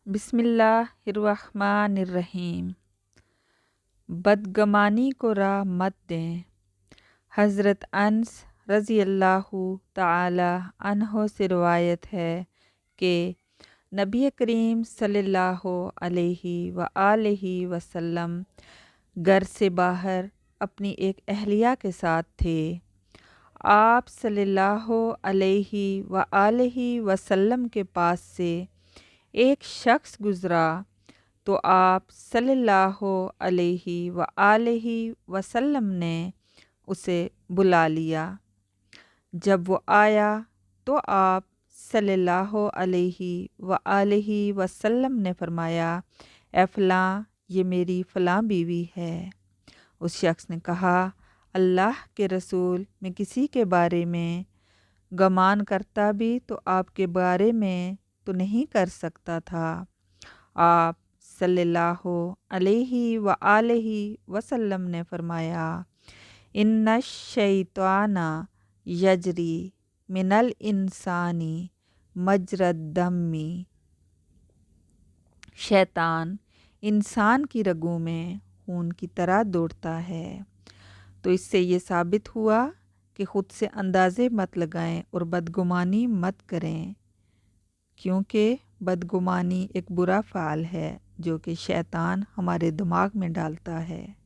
बिस्मिल्लाहिर्रहमानिर्रहीम। बदगमानी को राह मत दें। हज़रत अनस रज़ी अल्लाहु ताला अन्हो से रिवायत है कि नबी करीम सल्लल्लाहु अलैहि व आलिहि वसल्लम घर से बाहर अपनी एक अहलिया के साथ थे। आप सल्लल्लाहु अलैहि व आलिहि वसल्लम के पास से एक शख्स गुज़रा तो आप सल्लल्लाहु अलैहि व आलिहि वसल्लम ने उसे बुला लिया। जब वो आया तो आप सल्लल्लाहु अलैहि व आलिहि वसल्लम ने फरमाया, ए फ़लाँ, ये मेरी फ़लाँ बीवी है। उस शख्स ने कहा, अल्लाह के रसूल, मैं किसी के बारे में गमान करता भी तो आपके बारे में तो नहीं कर सकता था। आप सल्लल्लाहु अलैहि व आलिहि वसल्लम ने फरमाया, इन्ना शैताना यजरी मिनल इंसानी मजरद दम्मी। शैतान इंसान की रगों में खून की तरह दौड़ता है। तो इससे ये साबित हुआ कि ख़ुद से अंदाज़े मत लगाएं और बदगुमानी मत करें, क्योंकि बदगुमानी एक बुरा फ़ाल है जो कि शैतान हमारे दिमाग में डालता है।